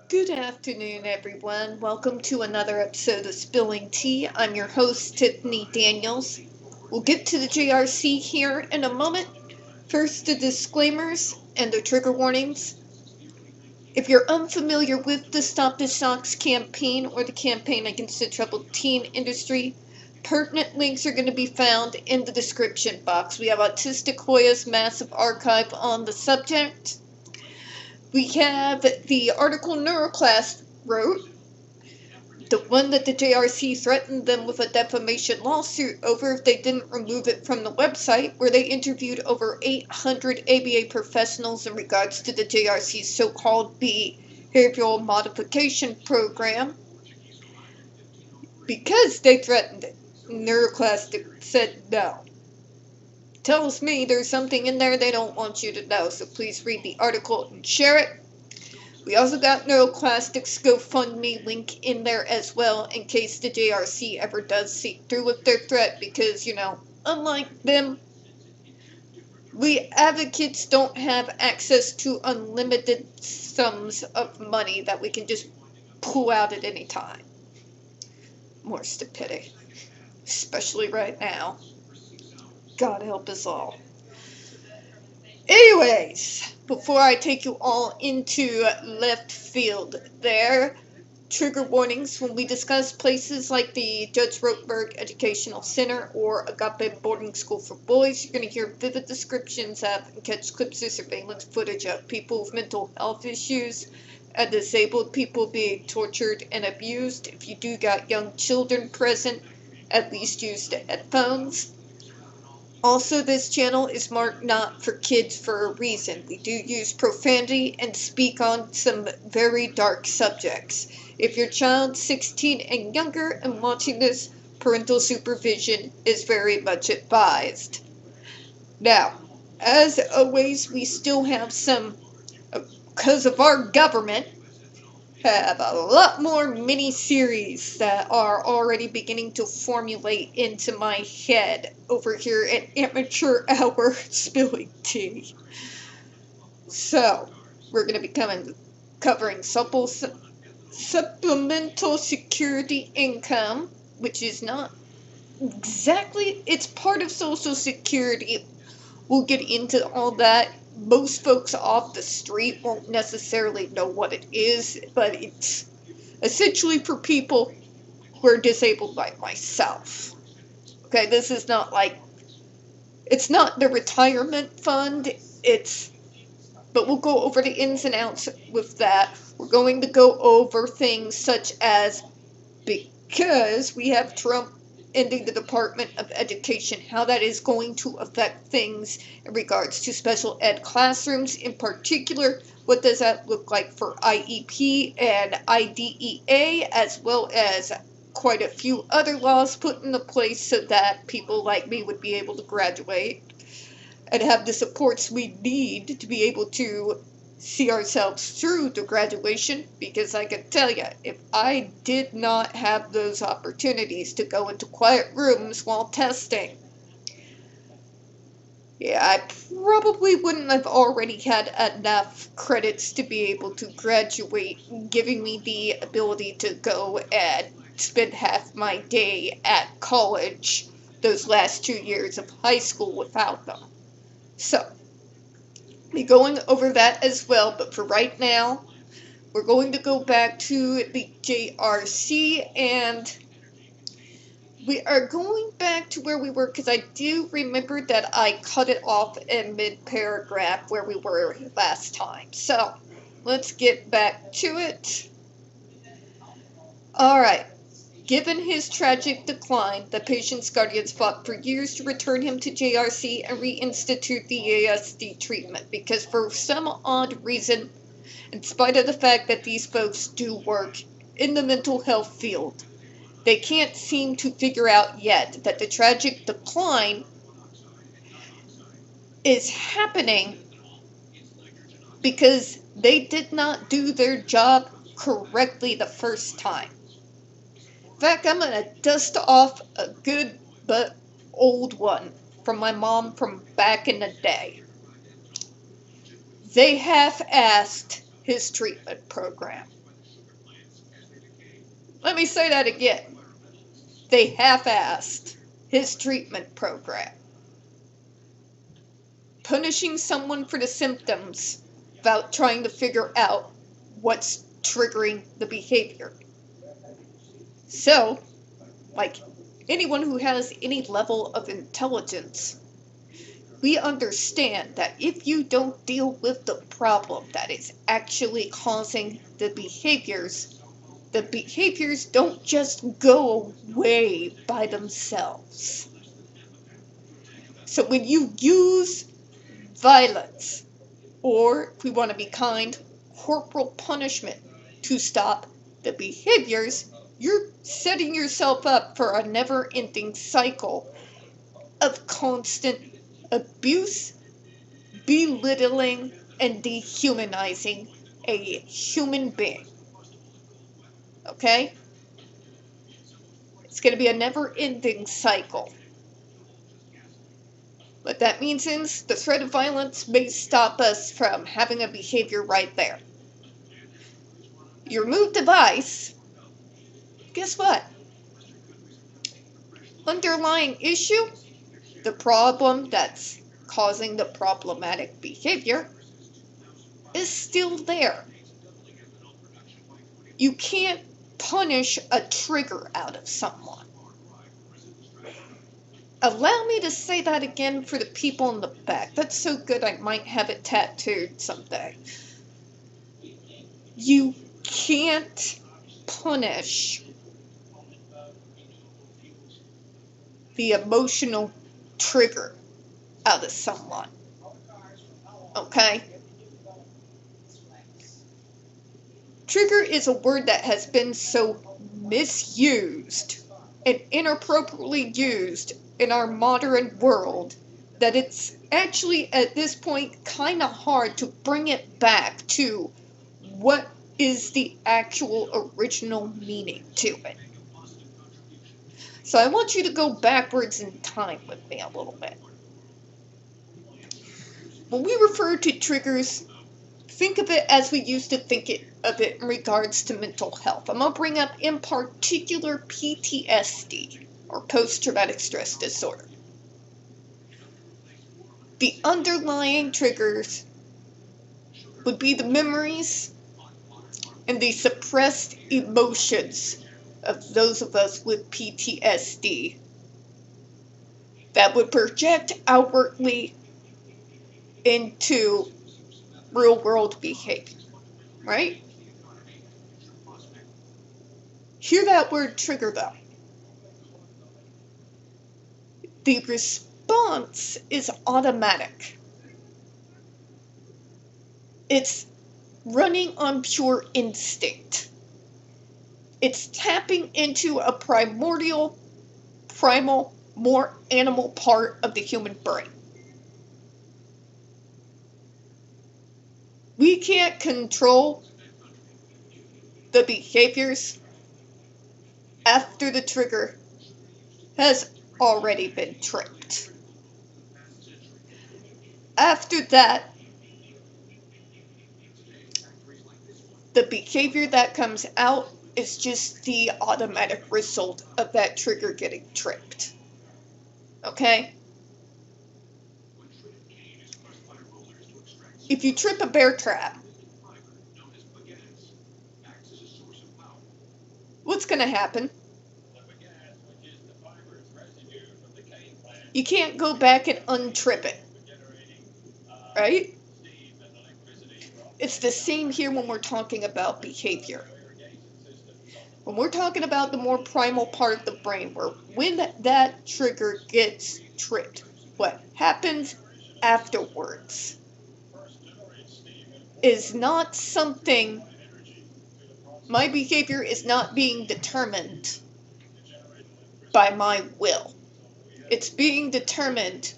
Good afternoon, everyone. Welcome to another episode of Spilling Tea. I'm your host, Tiffany Daniels. We'll get to the JRC here in a moment. First, the disclaimers and the trigger warnings. If you're unfamiliar with the Stop the Shocks campaign or the campaign against the troubled teen industry, pertinent links are going to be found in the description box. We have Autistic Hoya's massive archive on the subject. We have the article Neuroclass wrote, the one that the JRC threatened them with a defamation lawsuit over if they didn't remove it from the website, where they interviewed over 800 ABA professionals in regards to the JRC's so-called behavioral modification program. Because they threatened it, Neuroclass said no. Tells me there's something in there they don't want you to know, so please read the article and share it. We also got Neuroclastic's GoFundMe link in there as well in case the JRC ever does see through with their threat because, unlike them, we advocates don't have access to unlimited sums of money that we can just pull out at any time. More stupidity, especially right now. God help us all. Anyways, before I take you all into left field there, trigger warnings when we discuss places like the Judge Rothberg Educational Center or Agape Boarding School for Boys, you're going to hear vivid descriptions of and catch clips of surveillance footage of people with mental health issues and disabled people being tortured and abused. If you do got young children present, at least use the headphones. Also, this channel is marked not for kids for a reason. We do use profanity and speak on some very dark subjects. If your child's 16 and younger and watching this, parental supervision is very much advised. Now, as always, we still have some, because of our government, have a lot more mini-series that are already beginning to formulate into my head over here at Amateur Hour Spilling Tea. So, we're going to be covering supplemental security income, which is not exactly, it's part of Social Security. We'll get into all that. Most folks off the street won't necessarily know what it is, but it's essentially for people who are disabled like myself. Okay, this is not it's not the retirement fund, but we'll go over the ins and outs with that. We're going to go over things such as, because we have Trump ending the Department of Education, how that is going to affect things in regards to special ed classrooms. In particular, what does that look like for IEP and IDEA, as well as quite a few other laws put into place so that people like me would be able to graduate and have the supports we need to be able to see ourselves through the graduation, because I can tell you, if I did not have those opportunities to go into quiet rooms while testing, I probably wouldn't have already had enough credits to be able to graduate, giving me the ability to go and spend half my day at college those last 2 years of high school without them. So, be going over that as well, but for right now, we're going to go back to the JRC, and we are going back to where we were, because I do remember that I cut it off in mid-paragraph where we were last time. So, let's get back to it. Alright. Given his tragic decline, the patient's guardians fought for years to return him to JRC and reinstitute the ASD treatment, because for some odd reason, in spite of the fact that these folks do work in the mental health field, they can't seem to figure out yet that the tragic decline is happening because they did not do their job correctly the first time. In fact, I'm going to dust off a good but old one from my mom from back in the day. They half-assed his treatment program. Let me say that again. They half-assed his treatment program, punishing someone for the symptoms without trying to figure out what's triggering the behavior. So, like anyone who has any level of intelligence, we understand that if you don't deal with the problem that is actually causing the behaviors don't just go away by themselves. So when you use violence, or if we want to be kind, corporal punishment to stop the behaviors, you're setting yourself up for a never-ending cycle of constant abuse, belittling, and dehumanizing a human being. Okay? It's going to be a never-ending cycle. What that means is the threat of violence may stop us from having a behavior right there. You remove device, guess what? Underlying issue, the problem that's causing the problematic behavior, is still there. You can't punish a trigger out of someone. Allow me to say that again for the people in the back. That's so good I might have it tattooed someday. You can't punish the emotional trigger out of someone. Okay? Trigger is a word that has been so misused and inappropriately used in our modern world that it's actually at this point kind of hard to bring it back to what is the actual original meaning to it. So I want you to go backwards in time with me a little bit. When we refer to triggers, think of it as we used to think of it in regards to mental health. I'm going to bring up in particular PTSD, or post-traumatic stress disorder. The underlying triggers would be the memories and the suppressed emotions of those of us with PTSD that would project outwardly into real-world behavior, right? Hear that word trigger though. The response is automatic. It's running on pure instinct. It's tapping into a primal, more animal part of the human brain. We can't control the behaviors after the trigger has already been tripped. After that, the behavior that comes out is just the automatic result of that trigger getting tripped. Okay? If you trip a bear trap, what's going to happen? You can't go back and untrip it, right? It's the same here when we're talking about behavior. When we're talking about the more primal part of the brain, where when that trigger gets tripped, what happens afterwards is not something, my behavior is not being determined by my will. It's being determined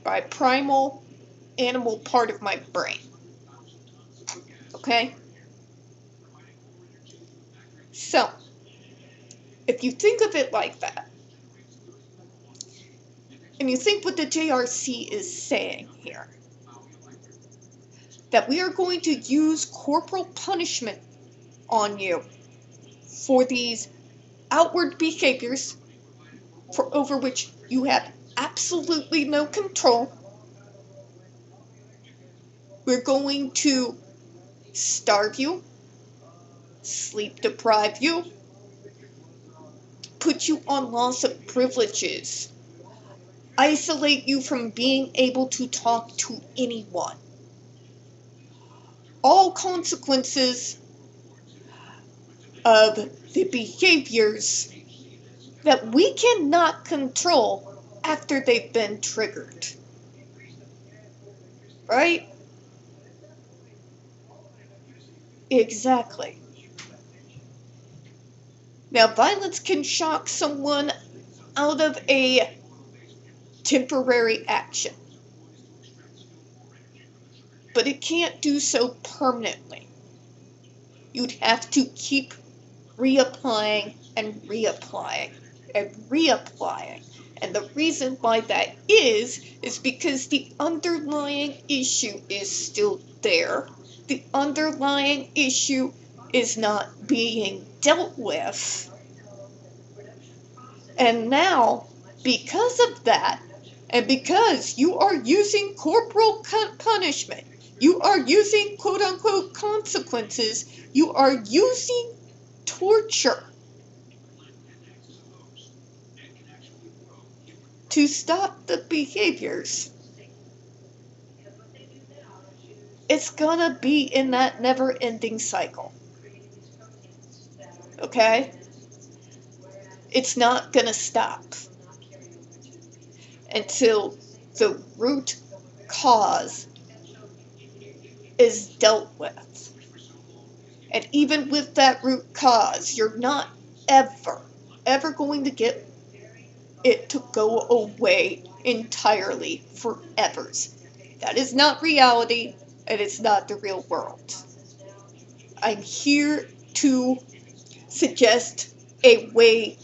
by primal animal part of my brain. Okay? So, if you think of it like that, and you think what the JRC is saying here, that we are going to use corporal punishment on you for these outward behaviors over which you have absolutely no control. We're going to starve you, sleep deprive you, put you on loss of privileges, isolate you from being able to talk to anyone. All consequences of the behaviors that we cannot control after they've been triggered. Right? Exactly. Now, violence can shock someone out of a temporary action, but it can't do so permanently. You'd have to keep reapplying and reapplying and reapplying. And the reason why that is because the underlying issue is still there. The underlying issue is not being dealt with. And now, because of that, and because you are using corporal punishment, you are using quote-unquote consequences, you are using torture to stop the behaviors, it's gonna be in that never-ending cycle. Okay? It's not gonna stop until the root cause is dealt with. And even with that root cause, you're not ever going to get it to go away entirely forever. That is not reality, and it's not the real world. I'm here to suggest a way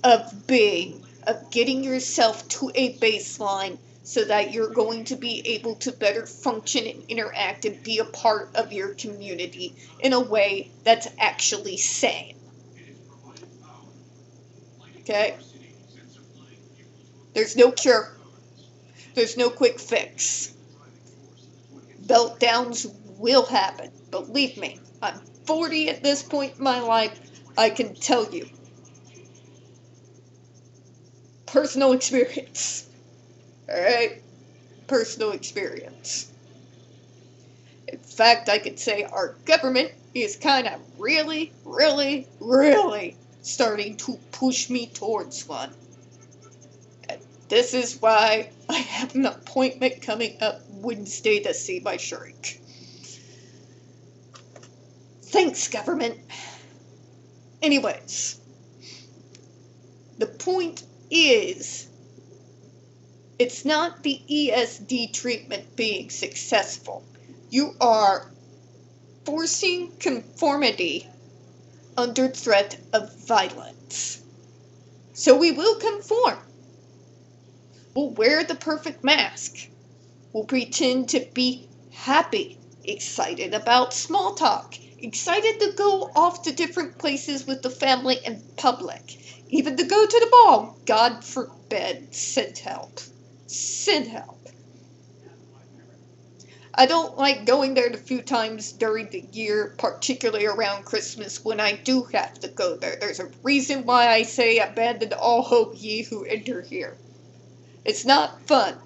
of being, of getting yourself to a baseline so that you're going to be able to better function and interact and be a part of your community in a way that's actually sane. Okay? There's no cure. There's no quick fix. Meltdowns will happen. Believe me, I'm 40 at this point in my life. I can tell you. Personal experience. Alright? Personal experience. In fact, I could say our government is kind of really starting to push me towards one. And this is why I have an appointment coming up Wednesday to see my shrink. Thanks, government. Anyways, the point is, it's not the ESD treatment being successful. You are forcing conformity under threat of violence. So we will conform. We'll wear the perfect mask. We'll pretend to be happy, excited about small talk, excited to go off to different places with the family and public, even to go to the ball. God forbid. Send help. Send help. I don't like going there the few times during the year, particularly around Christmas when I do have to go there. There's a reason why I say abandon all hope ye who enter here. It's not fun.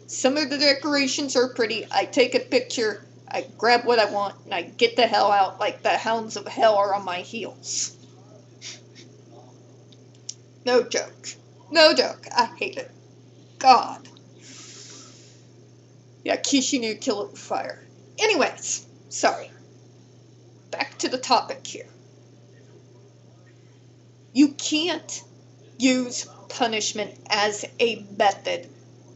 Some of the decorations are pretty. I take a picture, I grab what I want, and I get the hell out like the hounds of hell are on my heels. No joke. No joke. I hate it. God. Yeah, Kishi knew kill it with fire. Anyways, sorry. Back to the topic here. You can't use punishment as a method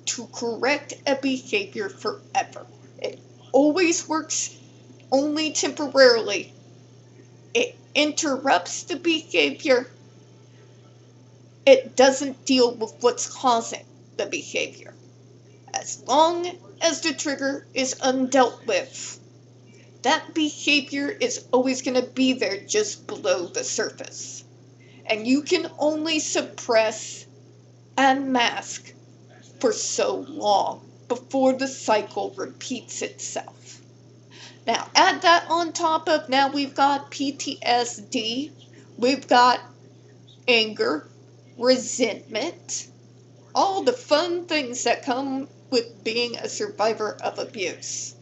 to correct a behavior forever. It always works only temporarily. It interrupts the behavior. It doesn't deal with what's causing the behavior. As long as the trigger is undealt with, that behavior is always going to be there just below the surface. And you can only suppress and mask for so long before the cycle repeats itself. Now, add that on top of, now we've got PTSD, we've got anger, resentment, all the fun things that come with being a survivor of abuse.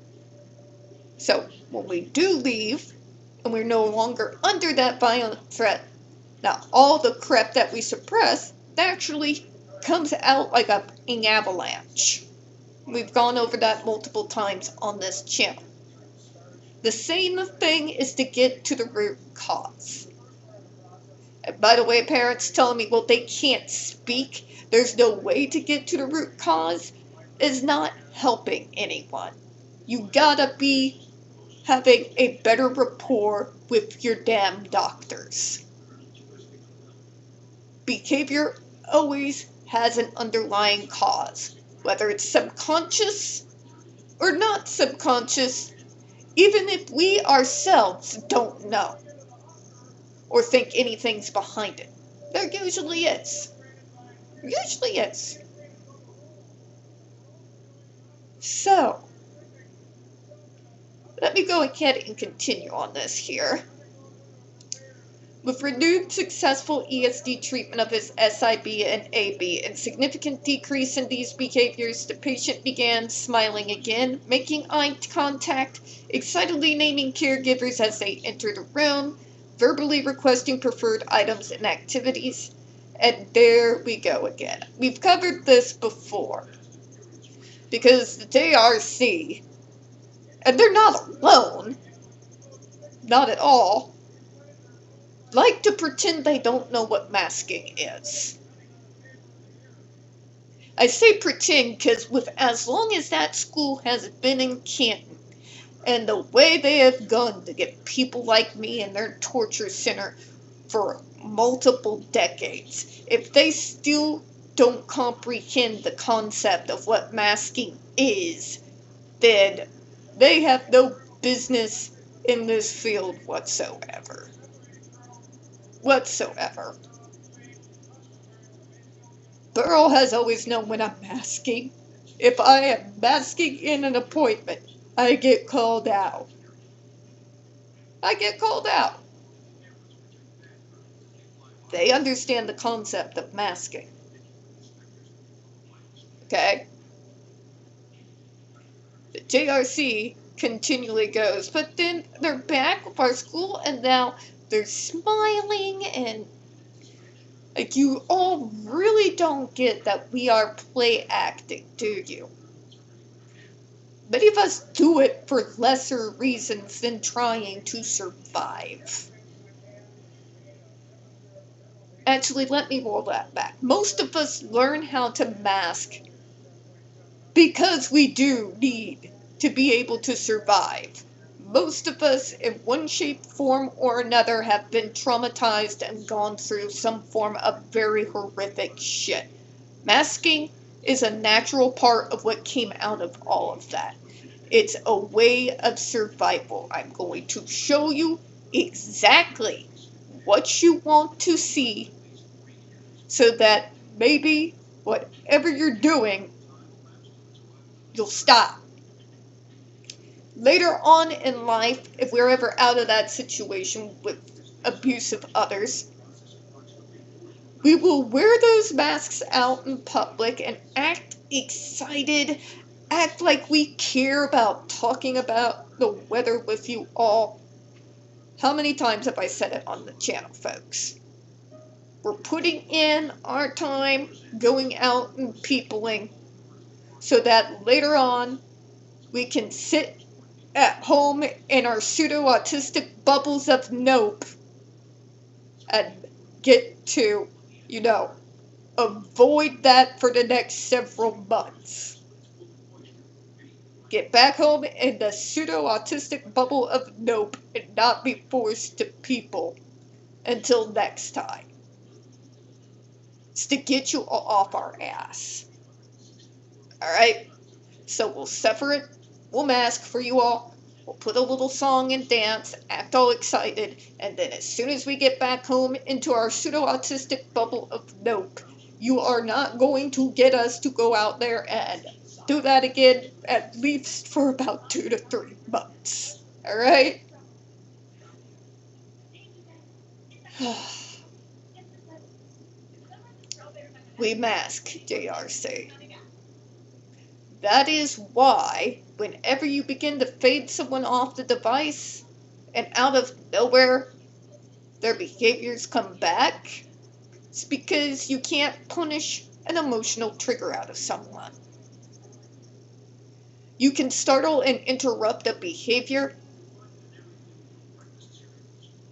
So, when we do leave, and we're no longer under that violent threat, now all the crap that we suppress naturally comes out like an avalanche. We've gone over that multiple times on this channel. The same thing is to get to the root cause. And by the way, parents telling me, well, they can't speak, there's no way to get to the root cause, is not helping anyone. You gotta be having a better rapport with your damn doctors. Behavior always has an underlying cause, whether it's subconscious or not subconscious, even if we ourselves don't know or think anything's behind it. There usually is. Usually is. So, let me go ahead and continue on this here. With renewed successful ESD treatment of his SIB and AB and significant decrease in these behaviors, the patient began smiling again, making eye contact, excitedly naming caregivers as they enter the room, verbally requesting preferred items and activities. And there we go again. We've covered this before. Because the JRC, and they're not alone, not at all, like to pretend they don't know what masking is. I say pretend because with as long as that school has been in Canton, and the way they have gone to get people like me in their torture center for multiple decades, if they still don't comprehend the concept of what masking is, then they have no business in this field whatsoever. Burl has always known when I'm masking. If I am masking in an appointment, I get called out. They understand the concept of masking. Okay? The JRC continually goes, but then they're back with our school and now they're smiling and like, you all really don't get that we are play acting, do you? Many of us do it for lesser reasons than trying to survive. Actually, let me roll that back. Most of us learn how to mask because we do need to be able to survive. Most of us, in one shape, form, or another, have been traumatized and gone through some form of very horrific shit. Masking is a natural part of what came out of all of that. It's a way of survival. I'm going to show you exactly what you want to see so that maybe whatever you're doing, you'll stop. Later on in life, if we're ever out of that situation with abusive others, we will wear those masks out in public and act excited, act like we care about talking about the weather with you all. How many times have I said it on the channel, folks? We're putting in our time going out and peopling so that later on we can sit at home in our pseudo-autistic bubbles of nope and get to, avoid that for the next several months. Get back home in the pseudo-autistic bubble of nope and not be forced to people until next time. It's to get you all off our ass. Alright? So we'll suffer it. We'll mask for you all. We'll put a little song and dance, act all excited, and then as soon as we get back home into our pseudo-autistic bubble of nope, you are not going to get us to go out there and do that again, at least for about 2 to 3 months. Alright? We mask, JRC. That is why, whenever you begin to fade someone off the device, and out of nowhere, their behaviors come back, it's because you can't punish an emotional trigger out of someone. You can startle and interrupt a behavior.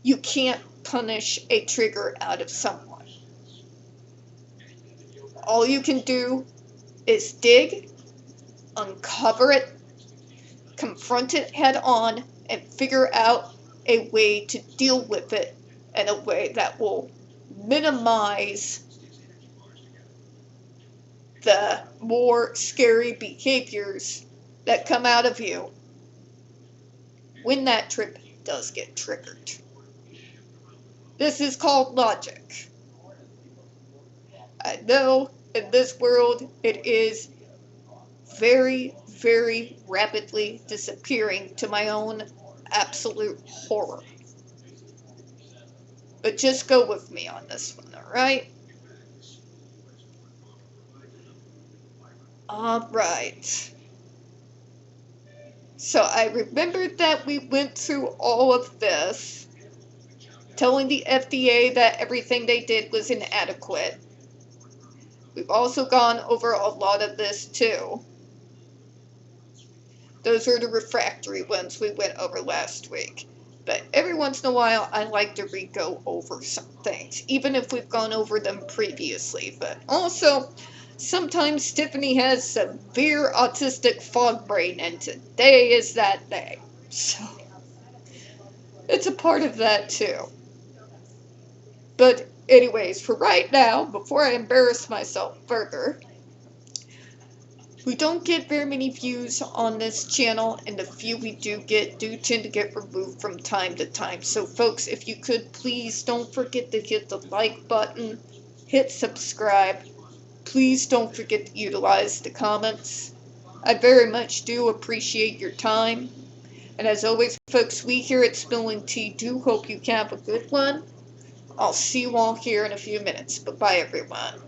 You can't punish a trigger out of someone. All you can do is dig, uncover it, confront it head on, and figure out a way to deal with it in a way that will minimize the more scary behaviors that come out of you when that trip does get triggered. This is called logic. I know in this world it is very, very rapidly disappearing to my own absolute horror. But just go with me on this one, alright? Alright. So I remembered that we went through all of this, telling the FDA that everything they did was inadequate. We've also gone over a lot of this too. Those are the refractory ones we went over last week. But every once in a while, I like to re-go over some things, even if we've gone over them previously. But also, sometimes Tiffany has severe autistic fog brain, and today is that day. So, it's a part of that too. But anyways, for right now, before I embarrass myself further, we don't get very many views on this channel, and the few we do tend to get removed from time to time. So folks, if you could please don't forget to hit the like button, hit subscribe. Please don't forget to utilize the comments. I very much do appreciate your time. And as always, folks, we here at Spilling Tea do hope you have a good one. I'll see you all here in a few minutes. Bye-bye, everyone.